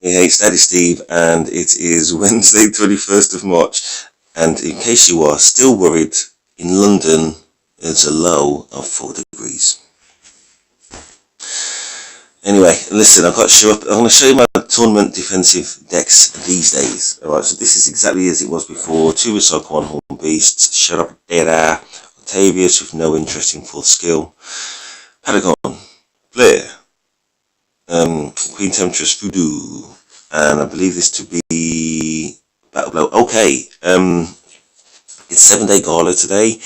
Hey, it's Daddy Steve, and it is Wednesday, 21st of March. And in case you are still worried, in London, it's a low of 4 degrees. Anyway, listen, I'm going to show you my tournament defensive decks these days. Alright, so this is exactly as it was before. 2 Recycle, 1 Horn Beast, Shut Up Data, Octavius with no interesting 4th skill, Paragon, Blair, Queen Temptress Voodoo, and I believe this to be Battle Blow. Okay, it's 7-day gala today,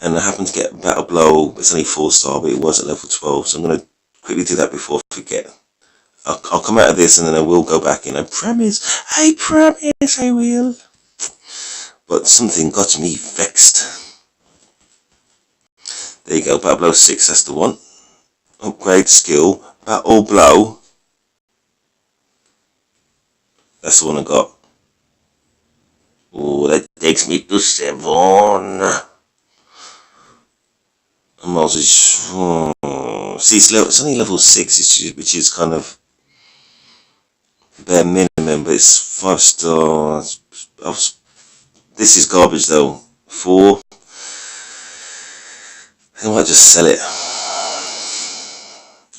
and I happened to get Battle Blow. It's only 4-star, but it was at level 12, so I'm going to quickly do that before I forget. I'll come out of this and then I will go back in. I promise I will. But something got me vexed. There you go, Battle Blow 6, that's the one. Upgrade skill, Battle Blow. That's the one I got. Oh, that takes me to 7. And Miles is, see, it's only level 6, which is kind of bare minimum, but it's 5 stars. This is garbage though. 4. I might just sell it.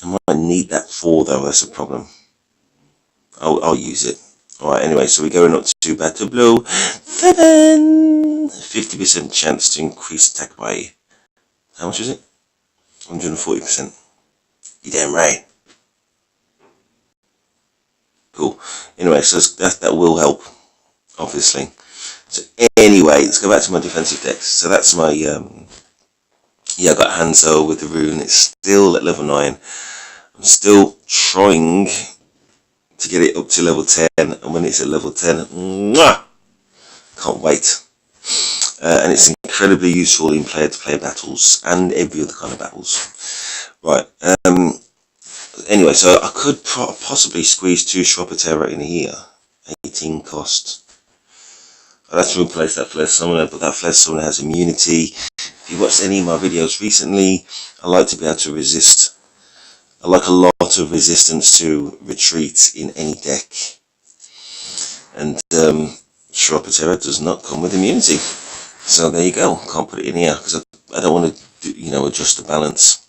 I might need that 4 though, that's a problem. I'll use it. Alright, anyway, so we're going up to Battle Blow 7. 50% chance to increase attack by, how much is it? 140%. You damn right. Cool. Anyway, so that will help, obviously. So anyway, let's go back to my defensive decks. So that's my, I got Hanzo with the rune. It's still at level 9. I'm still trying to get it up to level 10, and when it's at level 10, mwah, can't wait. And it's incredibly useful in player-to-player battles and every other kind of battles. Right. Anyway, so I could possibly squeeze 2 Shropatera in here. 18 cost. I'd have to replace that Flesh Summoner, but that Flesh Summoner has immunity. If you watched any of my videos recently, I like to be able to resist. I like a lot of resistance to retreat in any deck. And Shropatera does not come with immunity. So there you go. Can't put it in here because I don't want to, adjust the balance.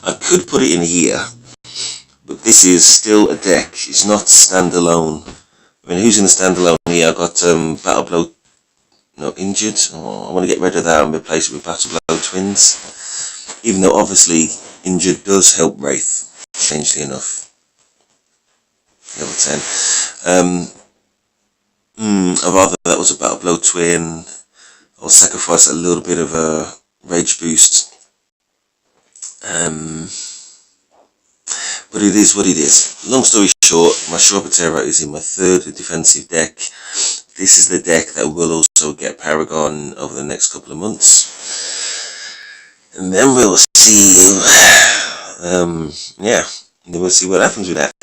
I could put it in here, but this is still a deck. It's not standalone. I mean, who's in the standalone here? I got Battle Blow, injured. Oh, I want to get rid of that and replace it with Battle Blow Twins. Even though obviously injured does help Wraith, strangely enough. Level 10. I'd rather that was a Battle Blow Twin. I'll sacrifice a little bit of a Rage Boost. But it is what it is. Long story short, my Shropatera is in my 3rd defensive deck. This is the deck that will also get Paragon over the next couple of months. And then we'll see, then we'll see what happens with that.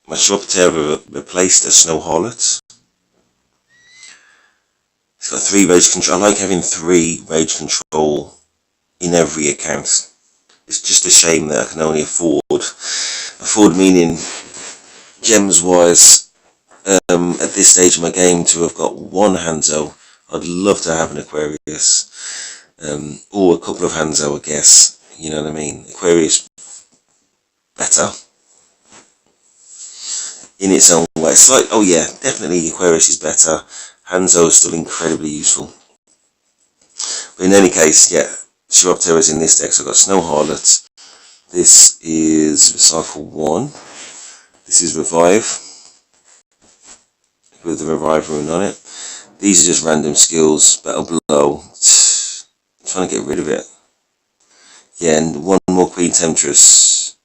My Shropatera replaced a Snow Harlot. It's got 3 Rage Control. I like having 3 Rage Control in every account. It's just a shame that I can only afford meaning gems wise at this stage of my game to have got 1 Hanzo. I'd love to have an Aquarius or a couple of Hanzo, I guess, you know what I mean. Aquarius better in its own way. It's like, oh yeah, definitely Aquarius is better. Hanzo is still incredibly useful. But in any case, yeah, Shropatera is in this deck. So I've got Snow Harlot. This is Recycle 1. This is Revive with the Revive rune on it. These are just random skills. Battle Blow. Trying to get rid of it. Yeah, and 1 more Queen Temptress.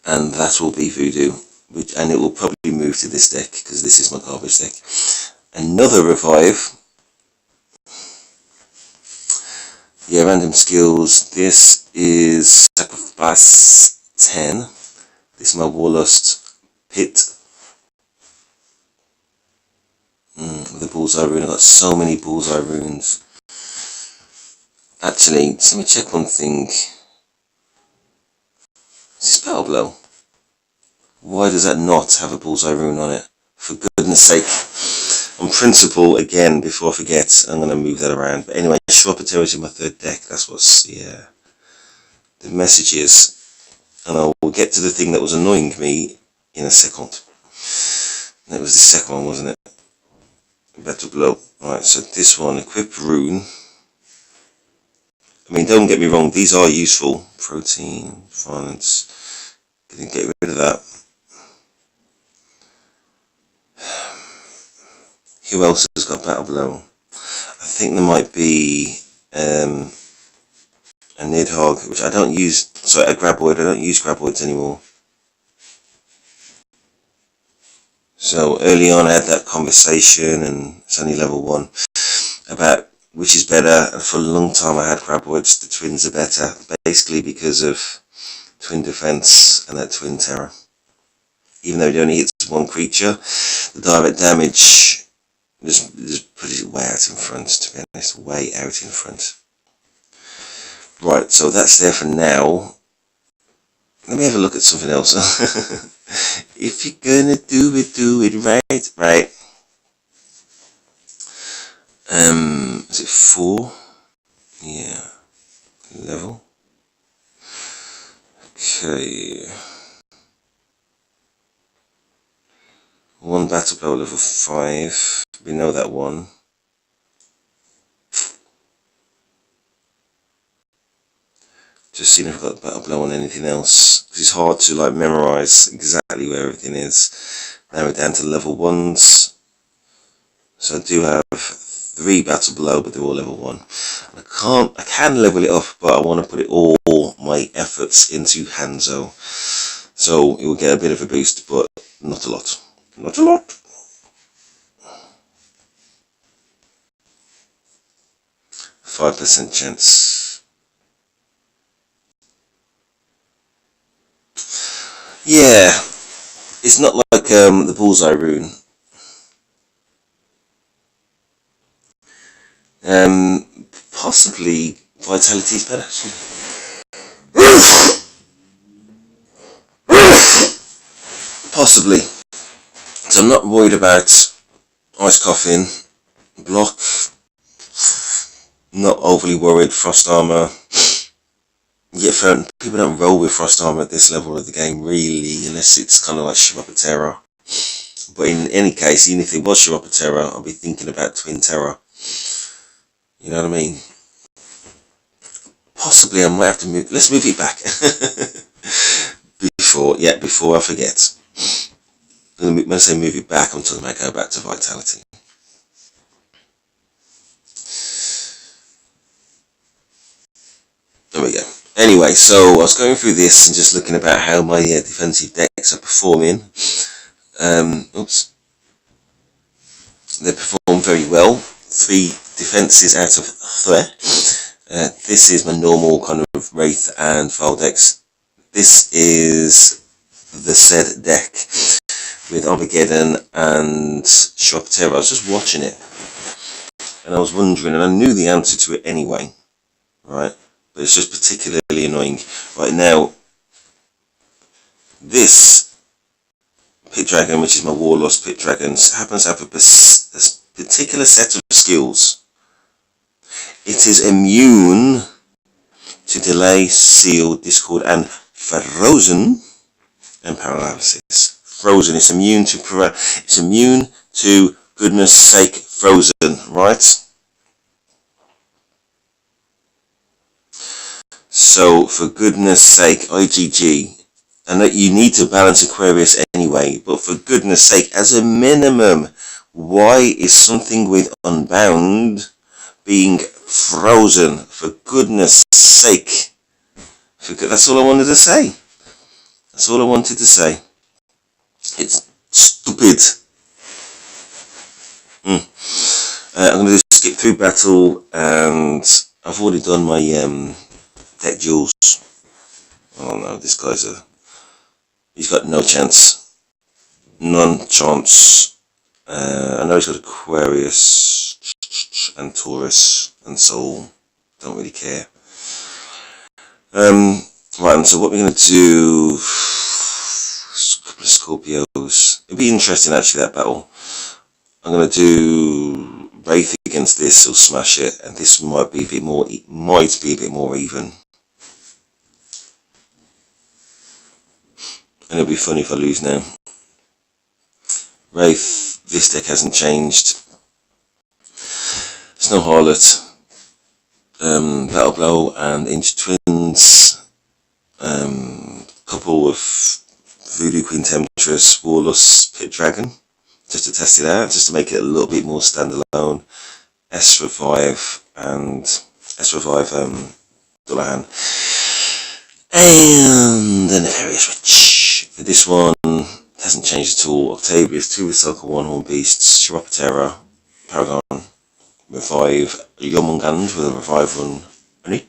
And that will be Voodoo. And it will probably move to this deck because this is my garbage deck. Another Revive. Yeah, random skills. This is Sacrifice 10. This is my Warlust Pit. With the Bullseye rune. I've got so many Bullseye runes. Actually, just let me check one thing. Is this Battle Blow? Why does that not have a bullseye rune on it? For goodness sake. On principle, again, before I forget, I'm going to move that around. But anyway, Shropper is in my third deck. That's what's the message is. And I will get to the thing that was annoying me in a second. That was the second one, wasn't it? Battle Blow. Right, so this one, equip rune. I mean, don't get me wrong, these are useful. Protein, violence. Can get rid of that. Who else has got Battle Blow? I think there might be a Nidhogg, which I don't use. Sorry, a Graboid. I don't use Graboids anymore. So early on, I had that conversation, and it's only level 1, about which is better. And for a long time, I had Graboids. The twins are better, basically because of twin defense and that twin terror. Even though it only hits one creature, the direct damage just put it way out in front. To be honest, way out in front. Right, so that's there for now. Let me have a look at something else. If you're gonna do it right. Right. Is it 4? Yeah. Level. Okay. 1 Battle Blow level 5. We know that one. Just seeing if I've got Battle Blow on anything else, because it's hard to like memorize exactly where everything is. Now we're down to level 1s. So I do have 3 Battle Blow, but they're all level 1. And I can level it up, but I want to put all my efforts into Hanzo. So it will get a bit of a boost, but not a lot. Not a lot. %chance. Yeah, it's not like the bullseye rune. Possibly vitality is better. Possibly. So I'm not worried about Ice Coffin, block. Not overly worried. Frost armor. Yeah, people don't roll with Frost armor at this level of the game, really, unless it's kind of like Shropper Terror. But in any case, even if it was Shropper Terror, I'll be thinking about Twin Terror. You know what I mean? Possibly I might have to move. Let's move it back. before I forget. When I say move it back, I'm talking about go back to vitality. There we go. Anyway, so I was going through this and just looking about how my defensive decks are performing. Oops. They perform very well. 3 defenses out of 3. This is my normal kind of Wraith and File decks. This is the said deck with Armageddon and Shropper Terror. I was just watching it and I was wondering, and I knew the answer to it anyway, right? But it's just particularly annoying. Right now, this Pit Dragon, which is my Warlost Pit Dragons, happens to have a particular set of skills. It is immune to Delay, Seal, Discord, and Frozen and Paralysis. Frozen. It's immune to goodness sake Frozen, right? So, for goodness sake, IGG, and that you need to balance Aquarius anyway, but for goodness sake, as a minimum, why is something with Unbound being frozen? For goodness sake. That's all I wanted to say. That's all I wanted to say. It's stupid. I'm going to skip through battle, and I've already done my deck duels. Oh no, this guy's he's got no chance. None chance. I know he's got Aquarius and Taurus and Soul. Don't really care. Right, and so what we're going to do, couple of Scorpios. It'll be interesting actually, that battle. I'm going to do Wraith against this, or smash it, and this might be a bit more even. And it'll be funny if I lose now. Wraith, this deck hasn't changed. Snow Harlot, Battle Blow and Injured Twins, couple of Voodoo Queen Temptress, Warlust, Pit Dragon, just to test it out, just to make it a little bit more standalone. S-Revive and S-Revive Dullahan, and the Nefarious Witch. For this one, it hasn't changed at all. Octavius, 2 Recycle, 1 Horn Beasts, Chiroptera, Paragon, Revive Yomungand with a Revive run on it.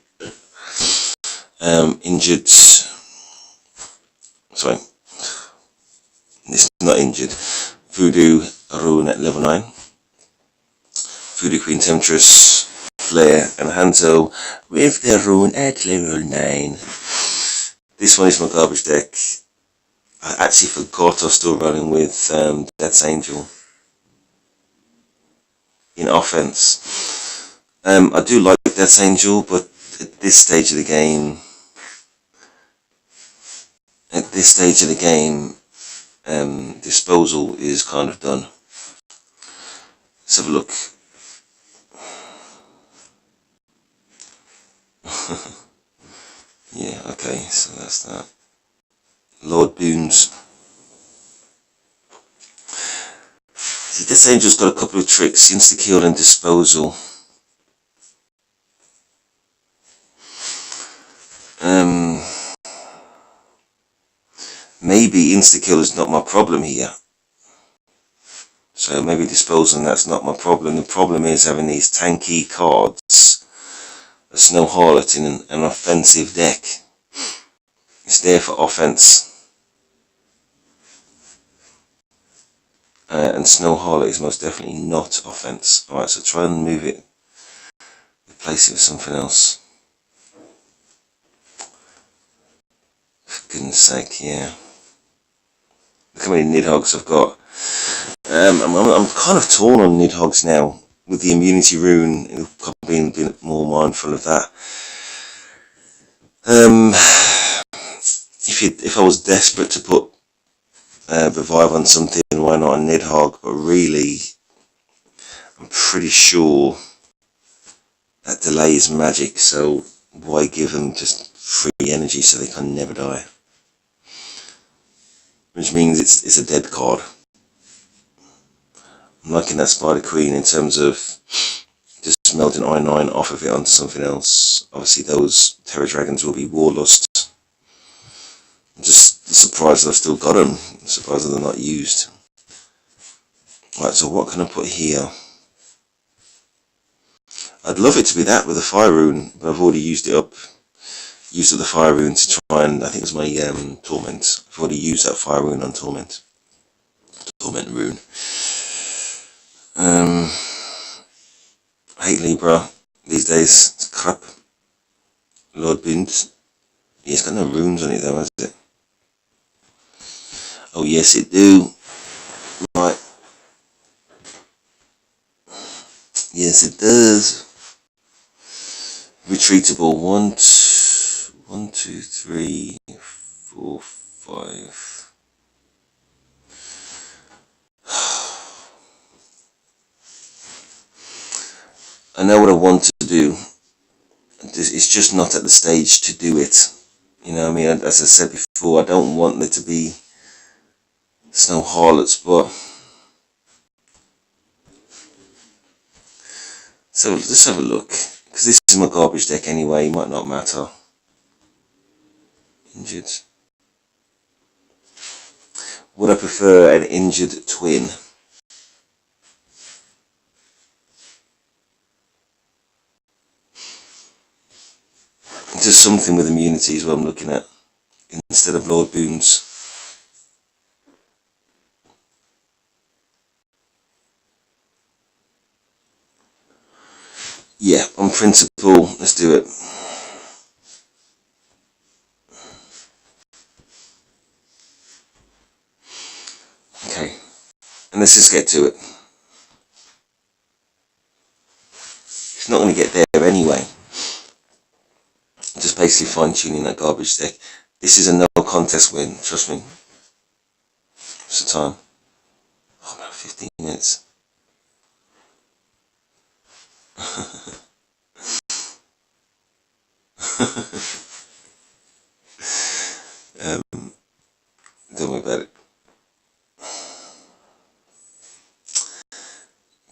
Injured, sorry, this is not injured. Voodoo Rune at level 9. Voodoo Queen Temptress, Flare and Hanzo with the Rune at level 9. This one is my garbage deck. I actually forgot I was still running with Death's Angel in offense. I do like Death's Angel, but at this stage of the game, disposal is kind of done. Let's have a look. Yeah, okay, so that's that. Lord Boons. See, Death's Angel's got a couple of tricks: insta-kill and disposal. Maybe insta-kill is not my problem here. So maybe disposal, and that's not my problem. The problem is having these tanky cards, a Snow Harlot in an offensive deck. It's there for offense. And Snow Harlot is most definitely not offense. Alright, so try and move it, replace it with something else. For goodness sake, yeah. Look how many Nidhogg's I've got. I'm kind of torn on Nidhogg's now, with the immunity rune, being a bit more mindful of that. If I was desperate to put Revive on something, why not a Nidhogg? But really, I'm pretty sure that delay is magic, so why give them just free energy so they can never die? Which means it's a dead card. I'm liking that Spider Queen in terms of just melting I9 off of it onto something else. Obviously those Terror Dragons will be Warlust. I'm just surprised that I've still got them. I'm surprised that they're not used. Right, so what can I put here? I'd love it to be that with a Fire Rune, but I've already used it up. Used up the Fire Rune to try and, I think it was my Torment. I've already used that Fire Rune on Torment. Torment Rune. I hate Libra these days. It's crap. Lord Bind. Yeah, it's got no runes on it though, has it? Oh yes, it do. Right. Yes, it does. Retreatable. 1, 2, 3, 4, 5. I know what I want to do. It's just not at the stage to do it. You know what I mean? As I said before, I don't want there to be Snow Harlots, but so let's have a look. Because this is my garbage deck anyway, it might not matter. Injured. Would I prefer an injured twin? Just something with immunity is what I'm looking at, instead of Lord Boons. Yeah, on principle, let's do it. Okay, and let's just get to it. It's not going to get there anyway. Just basically fine-tuning that garbage deck. This is a no contest win, trust me. What's the time? Oh, about 15 minutes. Don't worry about it.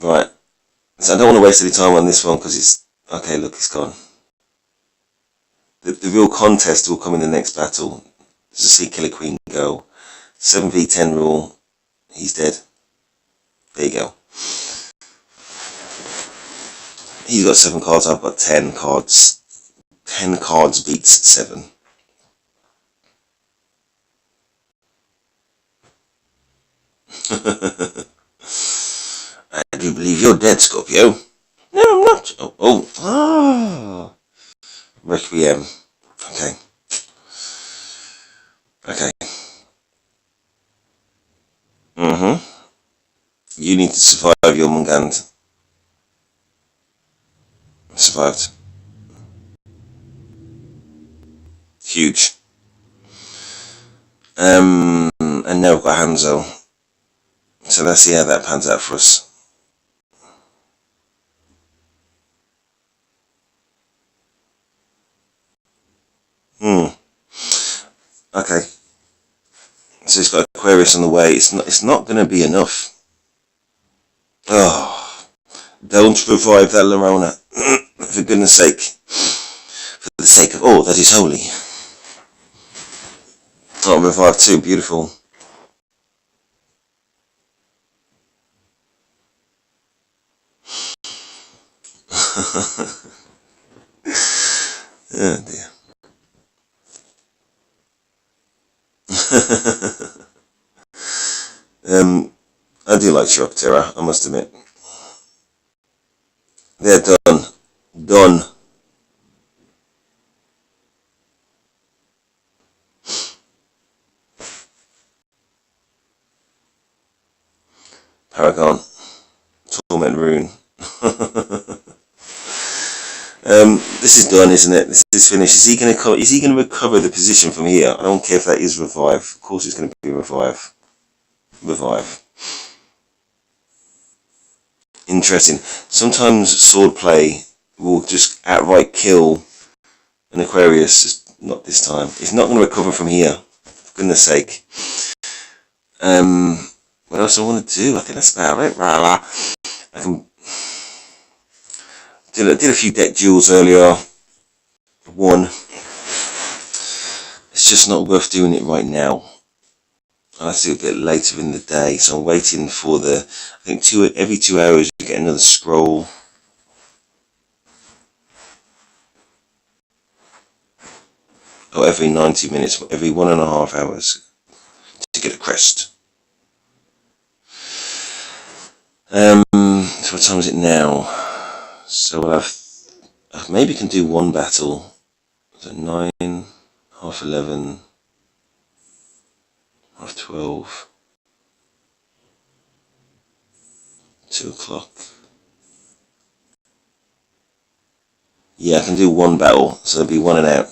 Right. So I don't want to waste any time on this one because it's... Okay, look, it's gone. The real contest will come in the next battle. Just see Killer Queen go. 7v10 rule. He's dead. There you go. He's got 7 cards, I've got 10 cards. 10 cards beats 7. I do believe you're dead, Scorpio. No, I'm not. Oh. Requiem. Okay. Okay. You need to survive your Mungand. Survived. Huge. And now we've got Hanzo. So let's see how that pans out for us. Okay. So he's got Aquarius on the way. It's not going to be enough. Oh, don't revive that Lorona. For goodness sake. For the sake of all that is holy. Oh, revive too. Beautiful. Oh dear. I do like Shock Terror, I must admit. They're done. Done. Paragon. Torment Rune. This is done, isn't it? This is finished. Is he going to recover the position from here? I don't care if that is revive. Of course it's going to be revive. Revive. Interesting. Sometimes sword play will just outright kill an Aquarius. Not this time. It's not going to recover from here. For goodness sake. What else I want to do? I think that's about it. I can did a few deck duels earlier. Won. It's just not worth doing it right now. I'll have to do it a bit later in the day, so I'm waiting for the... I think every 2 hours you get another scroll. Or every 90 minutes, every 1.5 hours to get a crest. So what time is it now? So I maybe can do one battle. So 9, half 11, half 12, 2 o'clock. Yeah, I can do one battle, so it'll be one and out.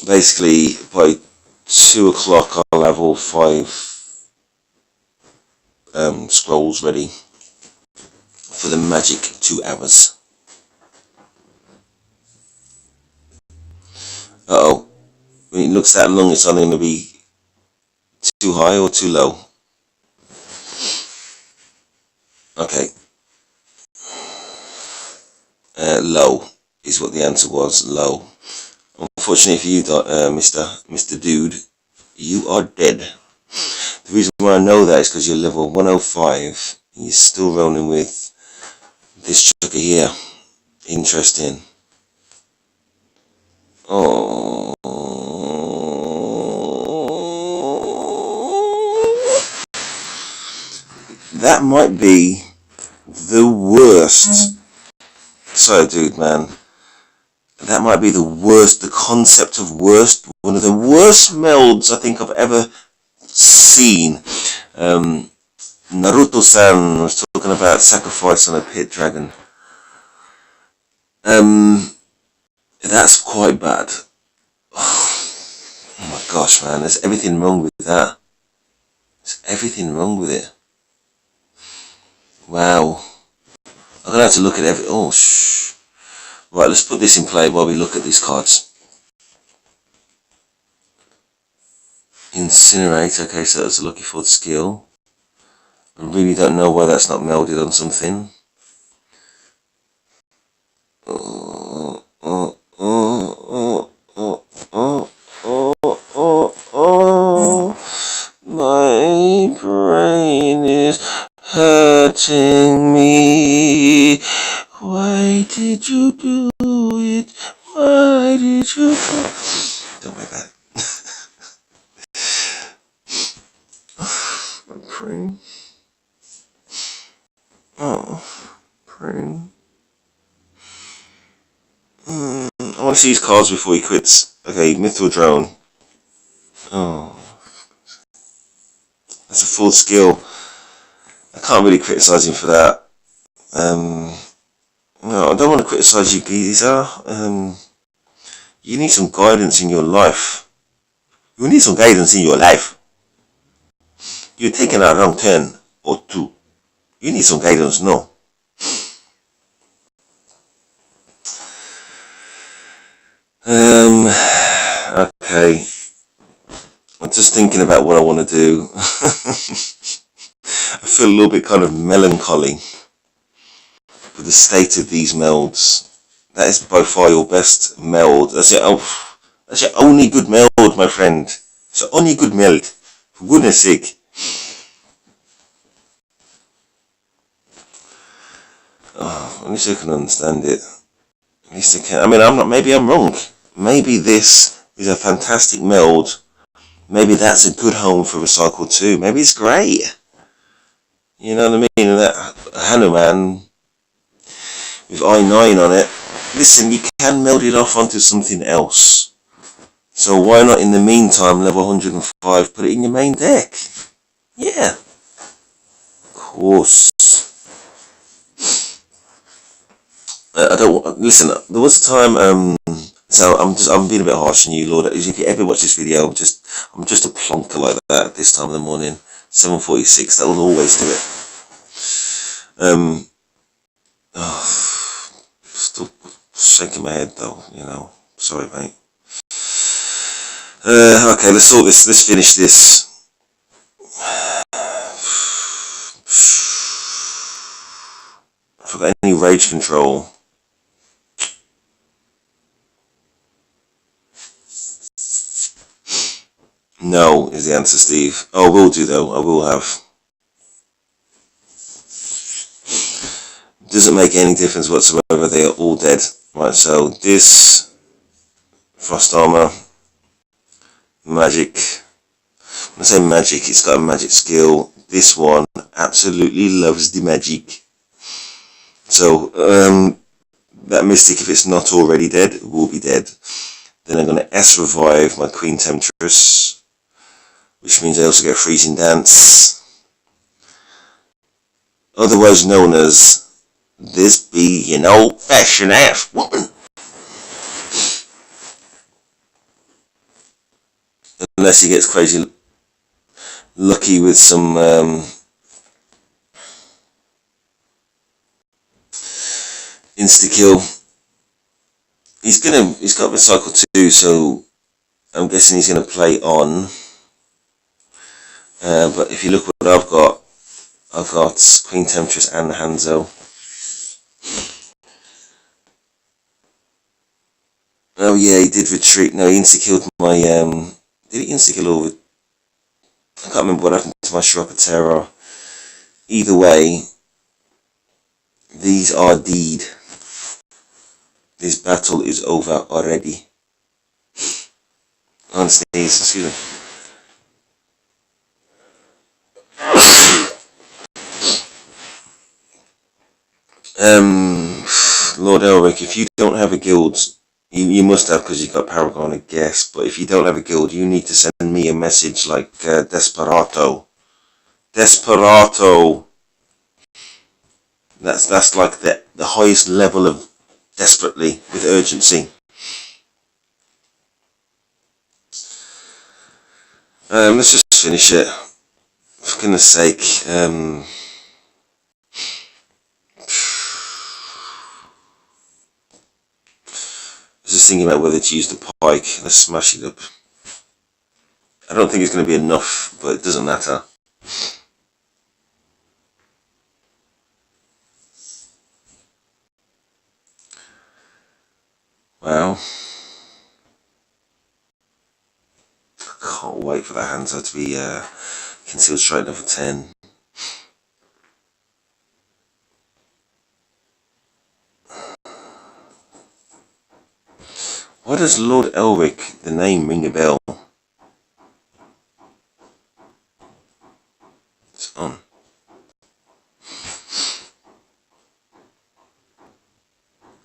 Basically, by 2 o'clock I'll have all 5 scrolls ready for the magic 2 hours. Uh-oh. When it looks that long, it's either going to be too high or too low. Okay. Low is what the answer was. Low. Unfortunately for you, Mr. Dude, you are dead. The reason why I know that is because you're level 105 and you're still rolling with this chucker here. Interesting. Oh. That might be the worst. Sorry, dude, man. That might be the worst. The concept of worst one one of the worst melds I think I've ever seen. Naruto-san was talking about sacrifice on a pit dragon. That's quite bad. Oh my gosh, man, there's everything wrong with that. There's everything wrong with it. Wow. I'm gonna have to look at every. Oh, shh. Right, let's put this in play while we look at these cards. Incinerate. Okay, so that's a lucky fourth skill. I really don't know why that's not melded on something. My brain is hurting me. Why did you do it? Why did you do it? Don't worry about it. I'm praying. Oh, praying. I want to see his cards before he quits. Okay, Mithril Drone. Oh. That's a full skill. I can't really criticise him for that. No, I don't want to criticise you, geezer. You need some guidance in your life. You need some guidance in your life. You're taking a wrong turn or two. You need some guidance, no. Okay. I'm just thinking about what I want to do. I feel a little bit kind of melancholy with the state of these melds. That is by far your best meld. That's your only good meld, my friend. It's your only good meld. For goodness sake. Oh, at least I can understand it. At least I can. I mean, maybe I'm wrong. Maybe this is a fantastic meld. Maybe that's a good home for Recycle 2. Maybe it's great. You know what I mean? And that Hanuman with I9 on it. Listen, you can meld it off onto something else. So why not in the meantime, level 105, put it in your main deck? Yeah. Of course. I don't listen. There was a time. So I'm being a bit harsh on you, Lord. If you ever watch this video, I'm just a plonker like that at this time of the morning. 7:46. That will always do it. Still shaking my head though. You know. Sorry, mate. Okay, let's sort this. Let's finish this. I forgot any rage control. No is the answer, Steve. Oh, I will do though. I will have. Doesn't make any difference whatsoever. They are all dead. Right. So this frost armor, magic. When I say magic, it's got a magic skill. This one absolutely loves the magic. So that mystic, if it's not already dead, will be dead. Then I'm going to S revive my Queen Temptress, which means I also get Freezing Dance, otherwise known as this be an old-fashioned ass woman. Unless he gets crazy lucky with some insta-kill. He's got Recycle 2, so I'm guessing he's going to play on. But if you look what I've got Queen Temptress and Hanzo. Oh yeah, he did retreat. No, he insta-killed my, did he insta-kill over? I can't remember what happened to my Shrapa Terror. Either way, these are deed. This battle is over already. On sneeze, excuse me. Lord Elric, if you don't have a guild You must have, because you've got Paragon, I guess. But if you don't have a guild, you need to send me a message like Desperado. Desperado. That's like the highest level of desperately, with urgency. Let's just finish it. For goodness sake. I was just thinking about whether to use the pike. Let's smash it up. I don't think it's going to be enough, but it doesn't matter. Wow. I can't wait for that Hanzo to be concealed strike level 10. Why does Lord Elric, the name, ring a bell? It's on.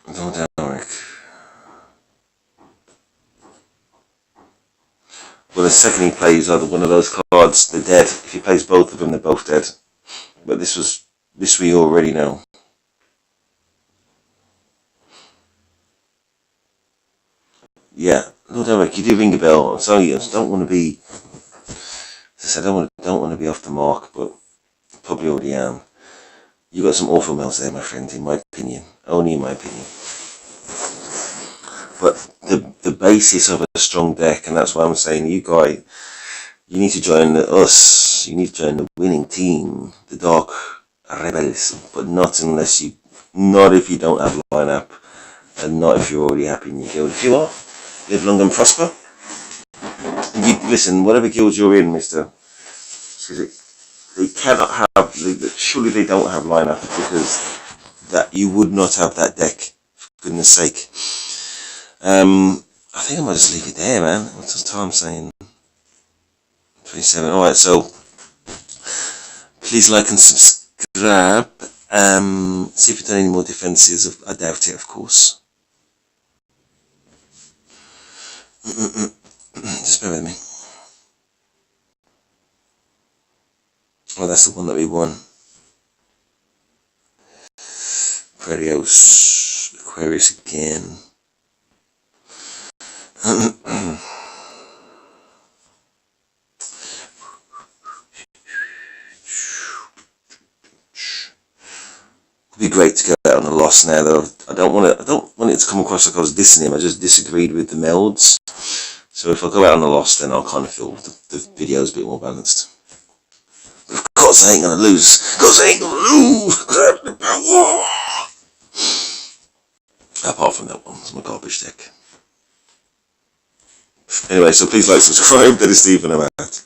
Lord Elric. Well, the second he plays either one of those cards, they're dead. If he plays both of them, they're both dead. But this we already know. Yeah, Lord Elric, you do ring a bell. I'm sorry, I just don't want to be. As I said, I don't want to be off the mark, but probably already am. You got some awful melts there, my friend. In my opinion, only in my opinion. But the basis of a strong deck, and that's why I'm saying, you guys, you need to join us. You need to join the winning team, the Dark Rebels. But not if you don't have lineup, and not if you're already happy in your guild. If you are, live long and prosper. And you listen, whatever guild you're in, Mister, they cannot have. Surely they don't have lineup, because that you would not have that deck. For goodness sake. I think I might just leave it there, man. What's the time saying? 27. Alright, so please like and subscribe. See if you've done any more defences. I doubt it, of course. Just bear with me. Oh, that's the one that we won. Aquarius again. It'd be great to go out on a loss now, though. I don't want it to come across like I was dissing him. I just disagreed with the melds. So if I go out on a loss, then I'll kind of feel the video's a bit more balanced. But of course I ain't gonna lose. Grab the power. Apart from that one, it's my garbage deck. Anyway, so please like, subscribe. That is Steve and I'm out.